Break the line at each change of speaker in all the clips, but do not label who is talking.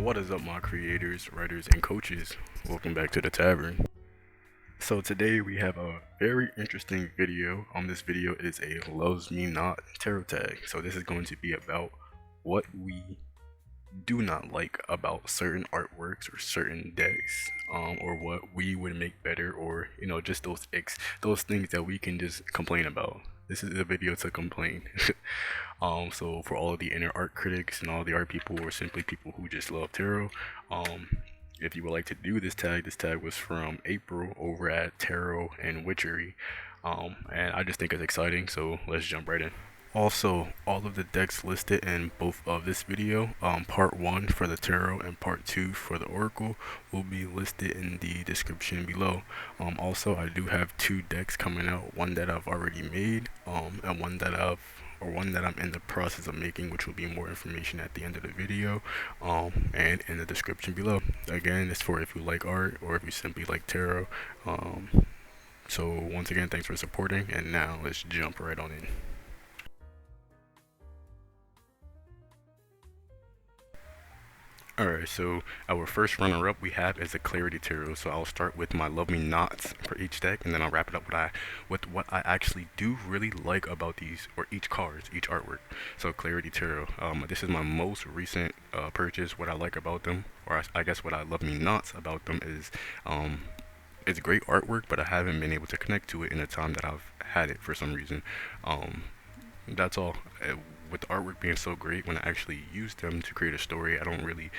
What is up, my creators, writers, and coaches? Welcome back to the Tavern. So today we have a very interesting video. This video is a Loves Me Not tarot tag. So this is going to be about what we do not like about certain artworks or certain decks, or what we would make better, or just those things that we can just complain about. This is a video to complain. So for all of the inner art critics and all the art people, or simply people who just love tarot, if you would like to do this tag was from April over at Tarot and Witchery, and I just think it's exciting. So let's jump right in. Also, all of the decks listed in both of this video, part 1 for the tarot and part 2 for the oracle, will be listed in the description below. Also, I do have 2 decks coming out, one that I've already made, and one that I'm in the process of making, which will be more information at the end of the video, and in the description below. Again, it's for if you like art or if you simply like tarot. So once again, thanks for supporting, and now let's jump right on in. Alright, so our first runner-up we have is a Clarity Tarot. So I'll start with my Love Me Nots for each deck, and then I'll wrap it up with what I actually do really like about these, or each cards, each artwork. So Clarity Tarot, this is my most recent purchase. What I like about them, or I guess what I Love Me Nots about them is, it's great artwork, but I haven't been able to connect to it in the time that I've had it for some reason. That's all. With the artwork being so great, when I actually use them to create a story, I don't really,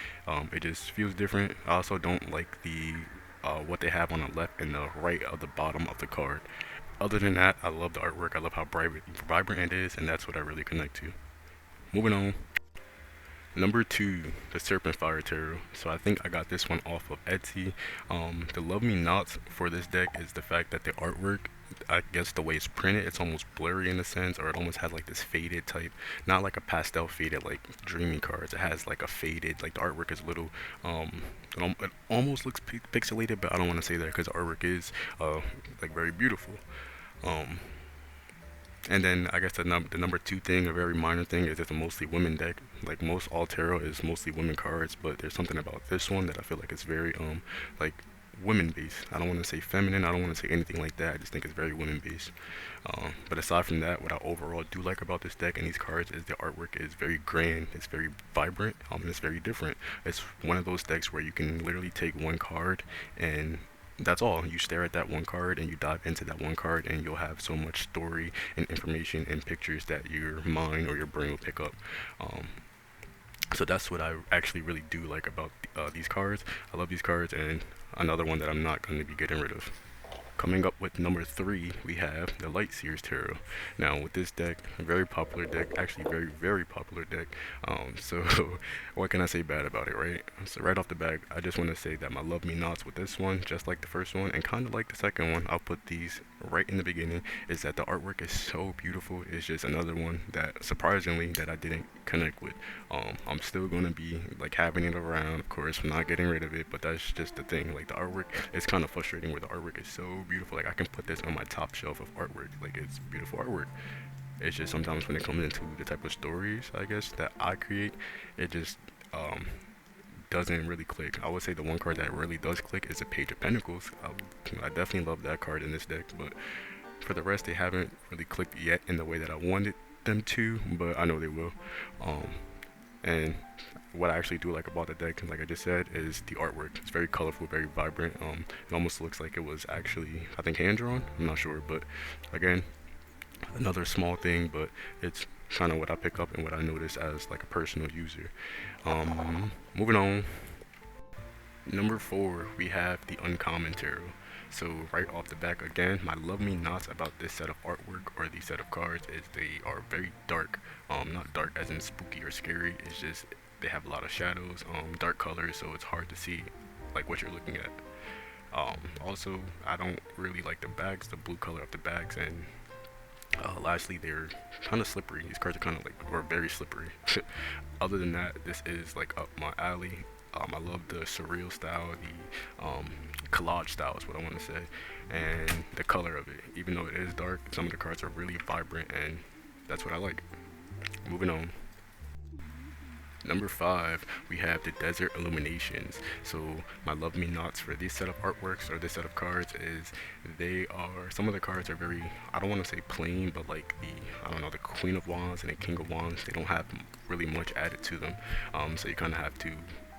it just feels different. I also don't like the what they have on the left and the right of the bottom of the card. Other than that, I love the artwork. I love how vibrant it is, and that's what I really connect to. Moving on. Number 2, the Serpent Fire Tarot. So I think I got this one off of Etsy. The Love Me Nots for this deck is the fact that the artwork, I guess the way it's printed, it's almost blurry in a sense, or it almost has like this faded type, not like a pastel faded like dreamy cards. It has like a faded, like the artwork is a little, it almost looks pixelated, but I don't want to say that because the artwork is like very beautiful. And then I guess the number 2 thing, a very minor thing, is it's a mostly women deck. Like most all tarot is mostly women cards, but there's something about this one that I feel like it's very like women based. I don't want to say feminine, I don't want to say anything like that. I just think it's very women based. But aside from that, what I overall do like about this deck and these cards is the artwork is very grand, it's very vibrant, and it's very different. It's one of those decks where you can literally take one card and that's all. You stare at that one card and you dive into that one card, and you'll have so much story and information and pictures that your mind or your brain will pick up. So that's what I actually really do like about these cards. I love these cards, and another one that I'm not going to be getting rid of. Coming up with number 3, we have the Light Seers Tarot. Now with this deck, a very popular deck, actually very popular deck. So what can I say bad about it, right? So right off the bat, I just want to say that my Love Me Nots with this one, just like the first one and kind of like the second one, I'll put these right in the beginning, is that the artwork is so beautiful. It's just another one that surprisingly that I didn't connect with. I'm still gonna be like having it around, of course. I'm not getting rid of it, but that's just the thing. Like the artwork, it's kind of frustrating where the artwork is so beautiful. Like I can put this on my top shelf of artwork. Like it's beautiful artwork. It's just sometimes when it comes into the type of stories, I guess, that I create, it just doesn't really click. I would say the one card that really does click is the Page of Pentacles. I definitely love that card in this deck, but for the rest, they haven't really clicked yet in the way that I wanted them to, but I know they will. And what I actually do like about the deck, like I just said, is the artwork. It's very colorful, very vibrant. It almost looks like it was actually, I think, hand drawn. I'm not sure, but again, another small thing, but it's kind of what I pick up and what I notice as like a personal user. Moving on. Number 4, we have the Uncommon Tarot. So right off the back, again, my Love Me Nots about this set of artwork or these set of cards is they are very dark. Not dark as in spooky or scary. It's just they have a lot of shadows, dark colors, so it's hard to see like what you're looking at. Also, I don't really like the bags, the blue color of the bags, and lastly, they're kind of slippery. These cards are kind of like, or very slippery. Other than that, this is like up my alley. I love the surreal style, the collage style is what I want to say, and the color of it. Even though it is dark, some of the cards are really vibrant, and that's what I like. Moving on. Number five, we have the Desert Illuminations. So my love me nots for this set of artworks or this set of cards is they are some of the cards are very, I don't want to say plain, but like the, I don't know, the Queen of Wands and the King of Wands, they don't have really much added to them. So you kind of have to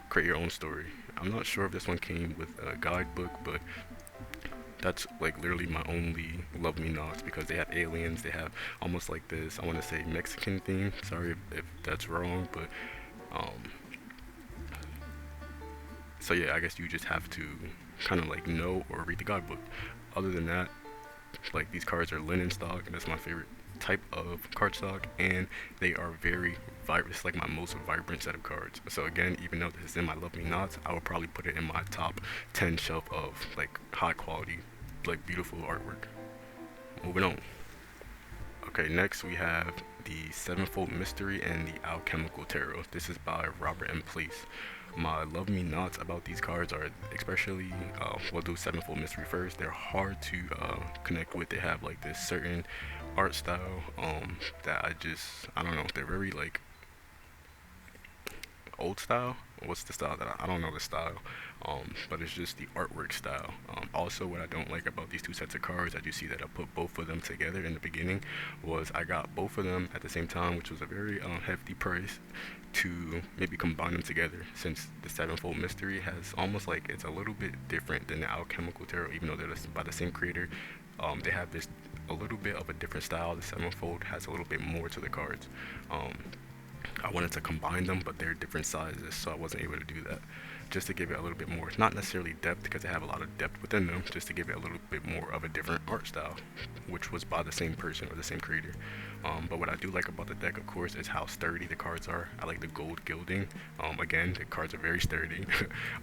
create your own story. I'm not sure if this one came with a guidebook, but that's like literally my only love me nots because they have aliens. They have almost like this, I want to say Mexican theme. Sorry if that's wrong, but um, so yeah, I guess you just have to kind of like know or read the guidebook. Other than that, like these cards are linen stock, and that's my favorite type of card stock, and they are very vibrant. It's like my most vibrant set of cards. So again, even though this is in my love me nots, I would probably put it in my top 10 shelf of like high quality, like beautiful artwork. Moving on. Okay, next we have the Sevenfold Mystery and the Alchemical Tarot. This is by Robert M. Place. My love me nots about these cards are especially, we'll do Sevenfold Mystery first. They're hard to connect with. They have like this certain art style that I don't know. They're very like old style. What's the style that I don't know the style, but it's just the artwork style. Also, what I don't like about these two sets of cards, as you see that I put both of them together in the beginning, was I got both of them at the same time, which was a very hefty price to maybe combine them together. Since the Sevenfold Mystery has almost like it's a little bit different than the Alchemical Tarot, even though they're by the same creator. They have this a little bit of a different style. The Sevenfold has a little bit more to the cards. Um, I wanted to combine them, but they're different sizes, so I wasn't able to do that. Just to give it a little bit more, not necessarily depth, because they have a lot of depth within them, just to give it a little bit more of a different art style, which was by the same person or the same creator. But what I do like about the deck, of course, is how sturdy the cards are. I like the gold gilding. Again, the cards are very sturdy,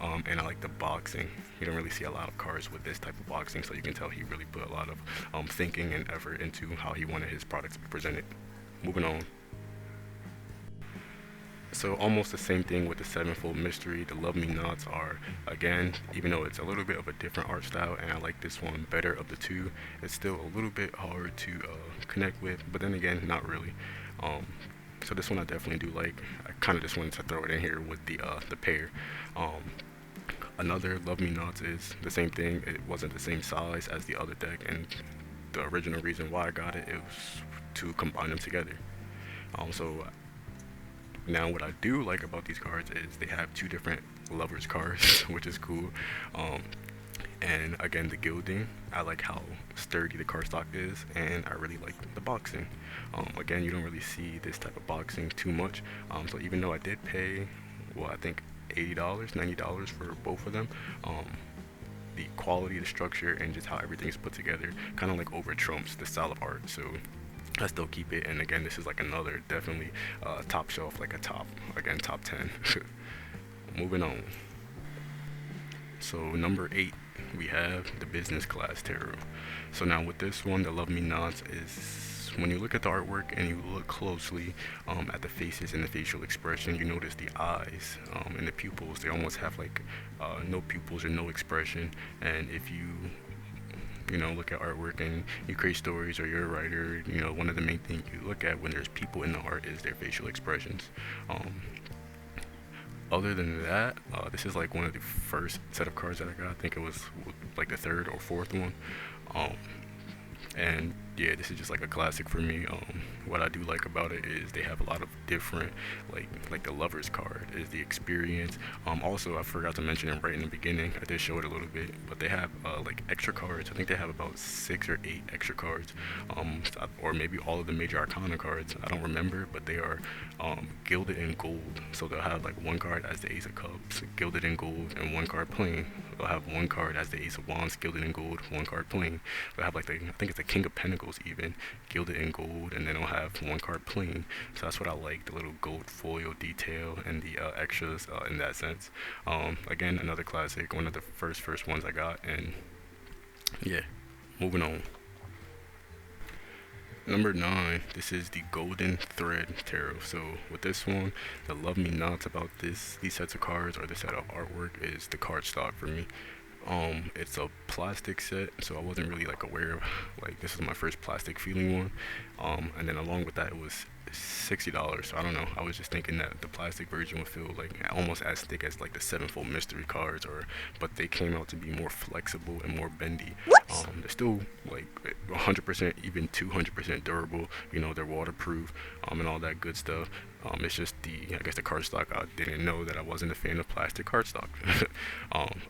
and I like the boxing. You don't really see a lot of cards with this type of boxing, so you can tell he really put a lot of thinking and effort into how he wanted his products to be presented. Moving on. So almost the same thing with the Sevenfold Mystery. The Love Me Nots are, again, even though it's a little bit of a different art style, and I like this one better of the two, it's still a little bit hard to connect with. But then again, not really. Um, so this one I definitely do like. I kind of just wanted to throw it in here with the pair. Um, Another Love Me Nots is the same thing. It wasn't the same size as the other deck, and the original reason why I got it was to combine them together. So now, what I do like about these cards is they have two different lovers cards, which is cool. Um, and again, the gilding, I like how sturdy the card stock is, and I really like the boxing. Again, you don't really see this type of boxing too much. So even though I did pay, well, I think $80, $90 for both of them, the quality, the structure, and just how everything is put together kind of like over trumps the style of art. So I still keep it, and again, this is like another definitely top shelf, like a top, again, top 10. Moving on. So number 8, we have the Business Class Tarot. So now with this one, the Love Me Nots is when you look at the artwork and you look closely at the faces and the facial expression, you notice the eyes and the pupils. They almost have like no pupils or no expression. And if you know, look at artwork and you create stories or you're a writer, you know, one of the main things you look at when there's people in the art is their facial expressions. Um, Other than that, this is like one of the first set of cards that I got. I think it was like the third or fourth one. Um, and yeah, this is just like a classic for me. What I do like about it is they have a lot of different, like the lovers card is the experience. Also, I forgot to mention it right in the beginning. I did show it a little bit, but they have like extra cards. I think they have about 6 or 8 extra cards, or maybe all of the major arcana cards. I don't remember, but they are gilded in gold. So they'll have like one card as the Ace of Cups, gilded in gold, and one card plain. They'll have one card as the Ace of Wands, gilded in gold, one card plain. They'll have like I think it's the King of Pentacles even, gilded in gold, and then they'll have one card plain. So that's what I like, the little gold foil detail and the extras in that sense. Again, another classic, one of the first ones I got, and yeah, moving on. Number 9, this is the Golden Thread Tarot. So with this one, the love me nots about these sets of cards or this set of artwork is the card stock for me. It's a plastic set, so I wasn't really like aware of like this is my first plastic feeling one. And then along with that, it was $60. So I don't know. I was just thinking that the plastic version would feel like almost as thick as like the sevenfold mystery cards, or but they came out to be more flexible and more bendy. They're still like 100%, even 200% durable. You know, they're waterproof, and all that good stuff. It's just I guess the cardstock. I didn't know that I wasn't a fan of plastic cardstock.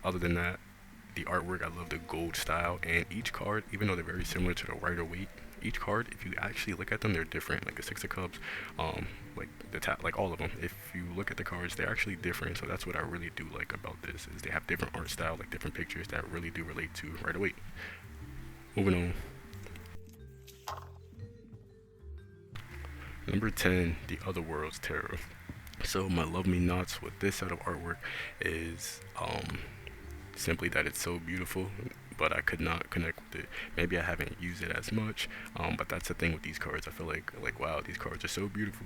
Other than that, the artwork, I love the gold style, and each card, even though they're very similar to the Rider Waite, each card, if you actually look at them, they're different. Like the Six of Cups, like the like all of them. If you look at the cards, they're actually different. So that's what I really do like about this is they have different art style, like different pictures that really do relate to Rider Waite. Moving on. Number 10, The Other Worlds Tarot. So my love me nots with this set of artwork is simply that it's so beautiful, but I could not connect with it. Maybe I haven't used it as much, but that's the thing with these cards. I feel like wow, these cards are so beautiful,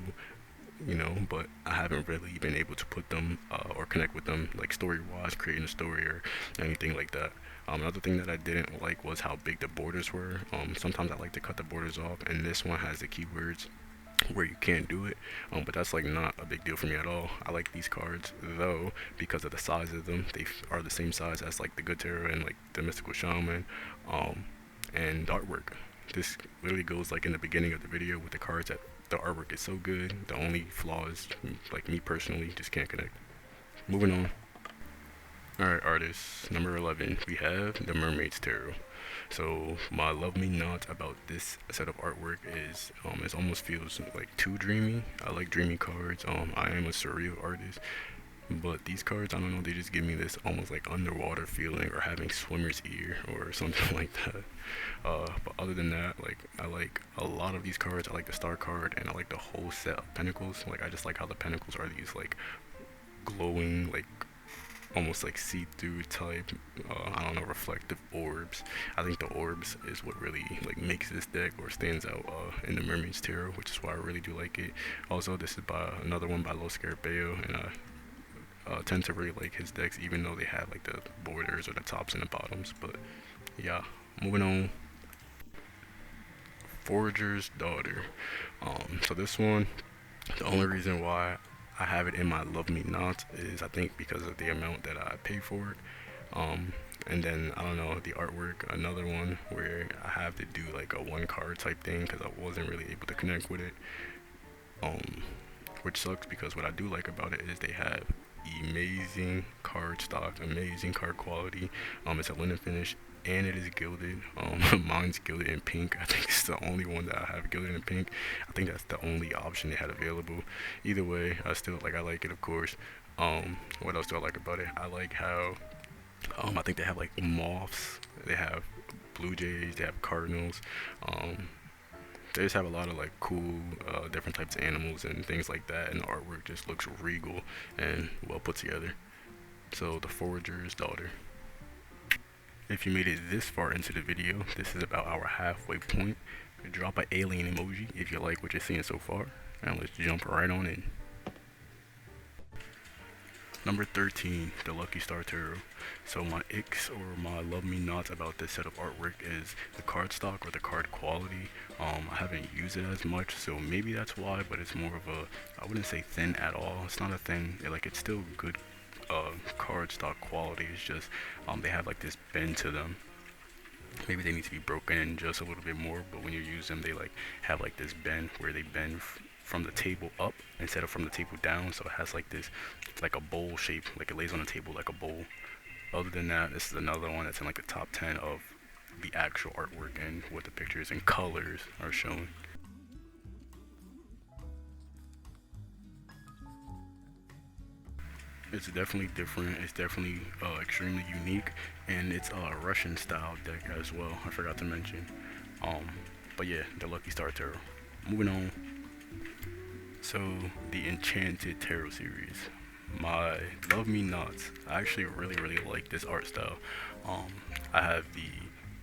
you know, but I haven't really been able to put them or connect with them like story-wise, creating a story or anything like that. Another thing that I didn't like was how big the borders were. Sometimes I like to cut the borders off, and this one has the keywords where you can't do it, but that's like not a big deal for me at all. I like these cards though because of the size of them. They are the same size as like the Good Tarot and like the Mystical Shaman, and the artwork. This literally goes like in the beginning of the video with the cards that the artwork is so good. The only flaw is like me personally just can't connect. Moving on. Alright, artists. Number 11, we have the Mermaid's Tarot. So my love me not about this set of artwork is it almost feels like too dreamy. I like dreamy cards. I am a surreal artist, but these cards, I don't know, they just give me this almost like underwater feeling or having swimmer's ear or something like that. But other than that, like I like a lot of these cards. I like the star card and I like the whole set of pentacles. Like I just like how the pentacles are these like glowing like almost like see-through type I don't know, reflective orbs. I think the orbs is what really like makes this deck or stands out in the Mermaid's Tarot, which is why I really do like it. Also, this is by another one by Los Scarabeo, and I tend to really like his decks even though they have like the borders or the tops and the bottoms. But yeah, moving on. Forager's Daughter. So this one, the only reason why I have it in my love me not is I think because of the amount that I pay for it. And then I don't know, the artwork, another one where I have to do like a one card type thing because I wasn't really able to connect with it. Which sucks because what I do like about it is they have amazing card stock, amazing card quality. It's a linen finish and it is gilded. Mine's gilded in pink. I think it's the only one that I have gilded in pink. I think that's the only option they had available. Either way, I like it, of course. What else do I like about it? I like how I think they have like moths, they have blue jays, they have cardinals. They just have a lot of like cool different types of animals and things like that, and the artwork just looks regal and well put together. So the Forager's Daughter. If you made it this far into the video, this is about our halfway point. Drop an alien emoji if you like what you're seeing so far, and let's jump right on in. Number 13, the Lucky Star Tarot. So my icks or my love me nots about this set of artwork is the card stock or the card quality. I haven't used it as much, so maybe that's why, but it's more of a, I wouldn't say thin at all. It's not a thin, it's still good card stock quality. It's just they have like this bend to them. Maybe they need to be broken in just a little bit more, but when you use them, they like have like this bend where they bend from the table up instead of from the table down, so it has like this, it's like a bowl shape, like it lays on the table like a bowl. Other than that, this is another one that's in like the top 10 of the actual artwork and what the pictures and colors are shown. It's definitely different. It's definitely extremely unique, and it's a Russian style deck as well. I forgot to mention. But yeah, the Lucky Star Tarot. Moving on. So the Enchanted Tarot series. My love me nots. I actually really like this art style. I have the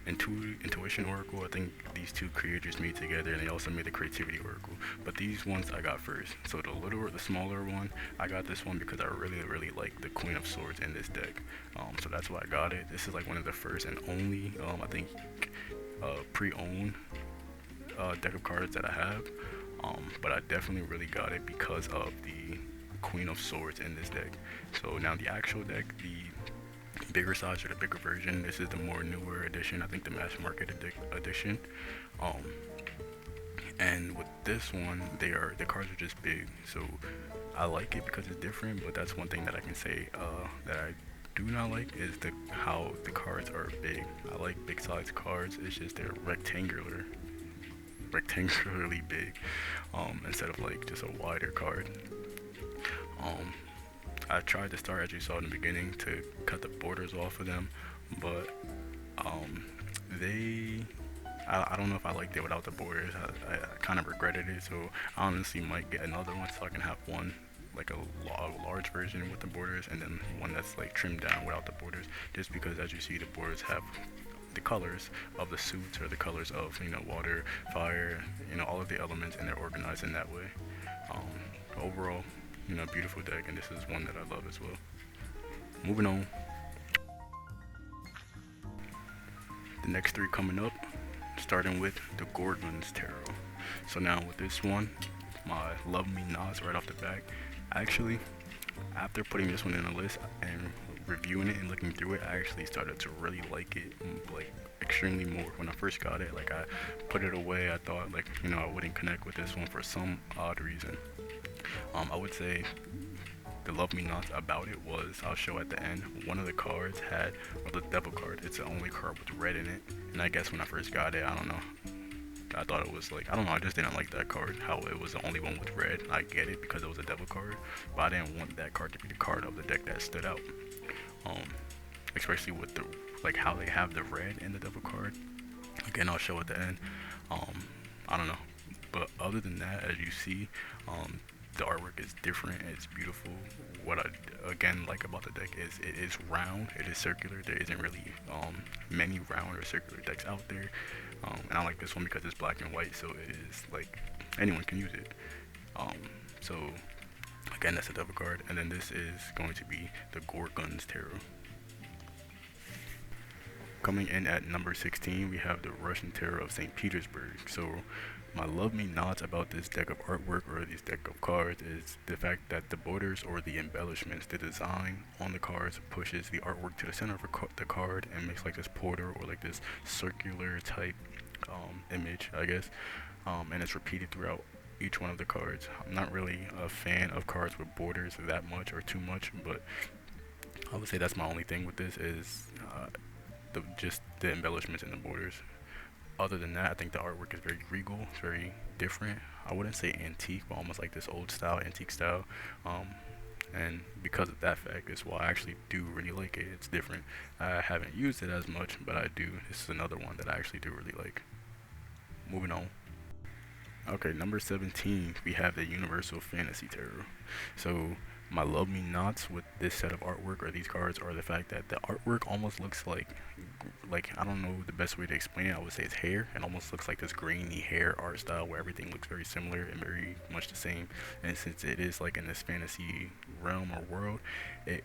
Intuition Oracle. I think these two creators made together, and they also made the Creativity Oracle. But these ones I got first. So the smaller one, I got this one because I really like the Queen of Swords in this deck. So that's why I got it. This is like one of the first and only, I think, pre-owned deck of cards that I have. but I definitely really got it because of the Queen of Swords in this deck. So now the actual deck, the bigger size or the bigger version, this is the more newer edition. I think the mass market edition. Um, and with this one, the cards are just big. So I like it because it's different. But that's one thing that I can say that I do not like is the how the cards are big. I like big size cards. It's just they're rectangularly big, instead of like just a wider card. Um, I tried to start, as you saw in the beginning, to cut the borders off of them, but um, they I don't know if I liked it without the borders. I kind of regretted it, so I honestly might get another one so I can have one like a large version with the borders, and then one that's like trimmed down without the borders. Just because, as you see, the borders have the colors of the suits or the colors of water, fire, all of the elements, and they're organized in that way. Overall, beautiful deck, and this is one that I love as well. Moving on, the next three coming up, starting with the Gorgon's Tarot. So now with this one, my love me nods right off the back. Actually, after putting this one in the list and reviewing it and looking through it, I actually started to really like it, like extremely more. When I first got it, like I put it away. I thought like I wouldn't connect with this one for some odd reason. I would say the love me nots about it was, I'll show at the end, one of the cards had, well, the devil card, it's the only card with red in it, and I guess when I first got it, I don't know, I thought it was like, I don't know, I just didn't like that card, how it was the only one with red. I get it because it was a devil card, but I didn't want that card to be the card of the deck that stood out, um, especially with the, like how they have the red in the devil card. Again, I'll show at the end. I don't know, but other than that, as you see, the artwork is different. It's beautiful. What I again like about the deck is it is round. It is circular. There isn't really many round or circular decks out there, and I like this one because it's black and white, so it is like anyone can use it. So again, that's a double card, and then this is going to be the Gorgon's Tarot. Coming in at number 16, we have the Russian Tarot of St. Petersburg. So my love me nots about this deck of artwork or this deck of cards is the fact that the borders or the embellishments, the design on the cards pushes the artwork to the center of the card and makes like this border or like this circular type image, I guess, and it's repeated throughout each one of the cards. I'm not really a fan of cards with borders that much or too much, but I would say that's my only thing with this is just the embellishments and the borders. Other than that, I think the artwork is very regal. It's very different. I wouldn't say antique, but almost like this old style, antique style. And because of that fact, is why I actually do really like it. It's different. I haven't used it as much, but I do. This is another one that I actually do really like. Moving on. Okay, number 17, we have the Universal Fantasy Tarot. So my love me nots with this set of artwork or these cards are the fact that the artwork almost looks like I don't know the best way to explain it. I would say it's hair. It almost looks like this grainy hair art style where everything looks very similar and very much the same. And since it is like in this fantasy realm or world, it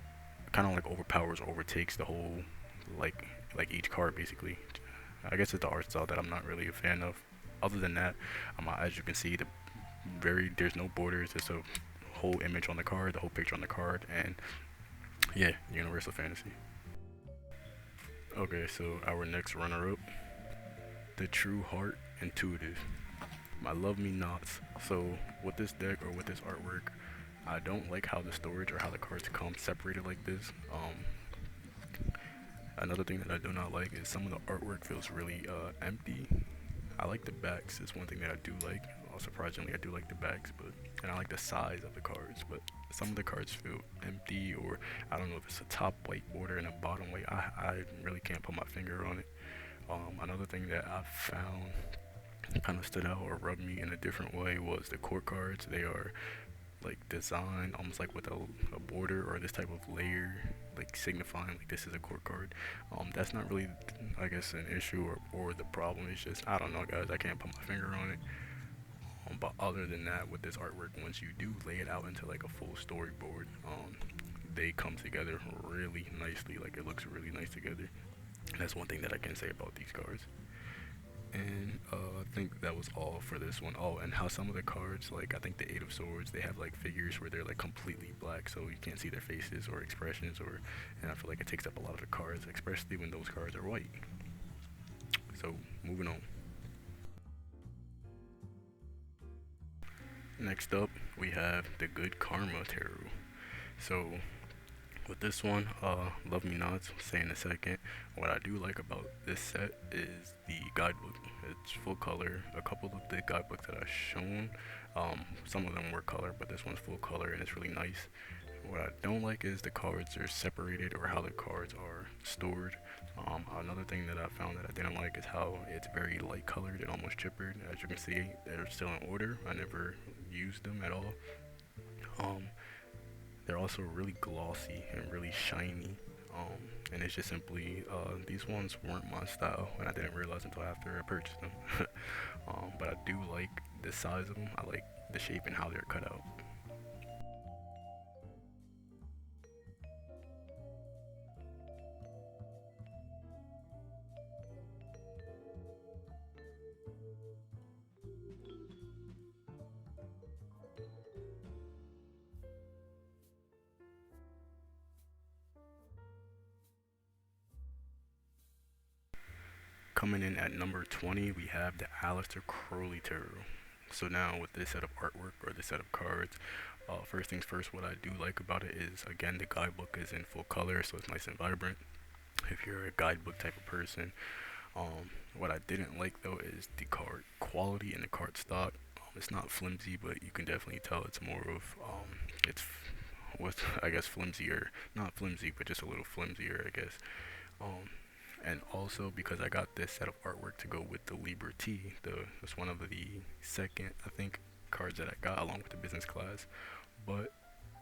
kind of like overpowers or overtakes the whole like each card basically. I guess it's the art style that I'm not really a fan of. Other than that, as you can see, there's no borders. There's a whole image on the card, the whole picture on the card, and yeah, Universal Fantasy. Okay, so our next runner-up, the True Heart Intuitive. My love me nots. So with this deck or with this artwork, I don't like how the storage or how the cards come separated like this. Another thing that I do not like is some of the artwork feels really empty. I like the backs. It's one thing that I do like. Surprisingly, I do like the backs, and I like the size of the cards. But some of the cards feel empty, or I don't know if it's a top white border and a bottom white. I really can't put my finger on it. Another thing that I found kind of stood out or rubbed me in a different way was the court cards. They are like designed almost like with a border or this type of layer, like signifying like this is a court card. That's not really, I guess, an issue or the problem. It's just, I don't know, guys, I can't put my finger on it. But other than that, with this artwork, once you do lay it out into like a full storyboard, they come together really nicely. Like it looks really nice together. And that's one thing that I can say about these cards. And think that was all for this one. Oh, and how some of the cards, like I think the Eight of Swords, they have like figures where they're like completely black, so you can't see their faces or expressions, or and I feel like it takes up a lot of the cards, especially when those cards are white. So moving on. Next up, we have the Good Karma Tarot. So with this one, love me nots, say in a second. What I do like about this set is the guidebook. It's full color. A couple of the guidebooks that I've shown, some of them were color, but this one's full color and it's really nice. What I don't like is the cards are separated or how the cards are stored. Another thing that I found that I didn't like is how it's very light colored and almost chippered. As you can see, they're still in order. I never used them at all. Um, they're also really glossy and really shiny. And it's just simply, these ones weren't my style, and I didn't realize until after I purchased them. But I do like the size of them. I like the shape and how they're cut out. Coming in at number 20, we have the Aleister Crowley Tarot. So now with this set of artwork or this set of cards, first things first, what I do like about it is, again, the guidebook is in full color, so it's nice and vibrant. If you're a guidebook type of person, what I didn't like though is the card quality and the card stock. It's not flimsy, but you can definitely tell it's more of, it's what's I guess flimsier, not flimsy, but just a little flimsier, I guess. Um, and also because I got this set of artwork to go with the Libra T, it's one of the second I think cards that I got along with the business class. But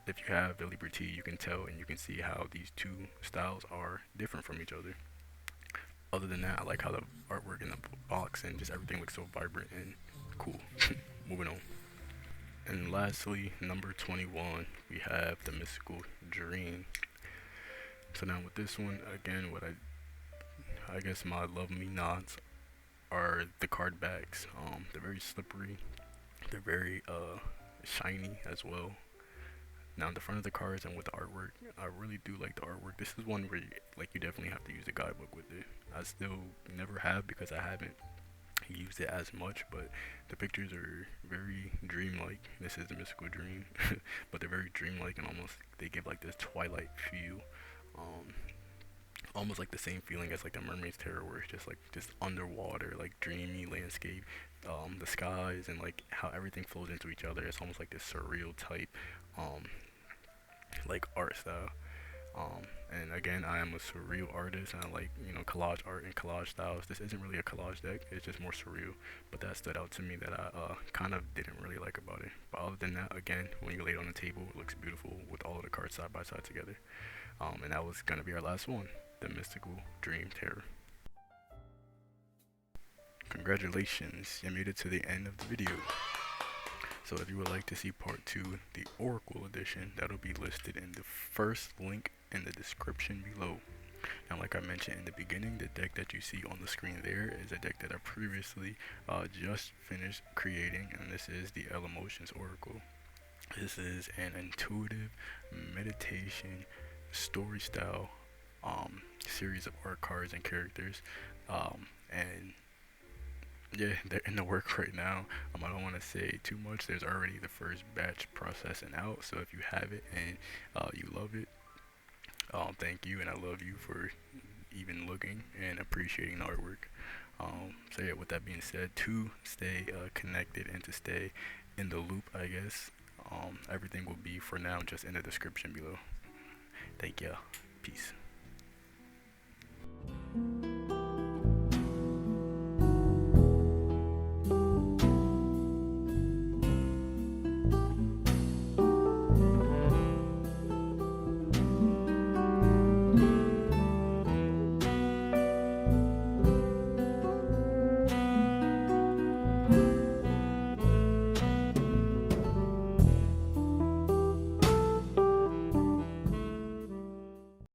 if you have the Libra T, you can tell and you can see how these two styles are different from each other. Other than that, I like how the artwork in the box and just everything looks so vibrant and cool. Moving on. And lastly, number 21, we have the Mystical Dream. So now with this one, again, I guess my love me nods are the card backs. They're very slippery. They're very shiny as well. Now the front of the cards and with the artwork, I really do like the artwork. This is one where you definitely have to use the guidebook with it. I still never have because I haven't used it as much, but the pictures are very dreamlike. This is the Mystical Dream, but they're very dreamlike and almost they give like this twilight feel. Um, Almost like the same feeling as like the Mermaid's Tarot, where it's just like just underwater, like dreamy landscape, the skies and like how everything flows into each other. It's almost like this surreal type, um, like art style. And again, I am a surreal artist, and I like collage art and collage styles. This isn't really a collage deck; it's just more surreal. But that stood out to me that I kind of didn't really like about it. But other than that, again, when you lay it on the table, it looks beautiful with all of the cards side by side together. And that was gonna be our last one, the Mystical Dream Terror. Congratulations, you made it to the end of the video. So if you would like to see part 2, the Oracle edition, that'll be listed in the first link in the description below. Now like I mentioned in the beginning, the deck that you see on the screen there is a deck that I previously just finished creating, and this is the Elemotions Oracle. This is an intuitive meditation story style series of art cards and characters, and yeah, they're in the work right now. I don't want to say too much. There's already the first batch processing out, so if you have it and you love it, thank you, and I love you for even looking and appreciating the artwork. So yeah, with that being said, to stay connected and to stay in the loop, I guess, everything will be for now just in the description below. Thank ya. Peace.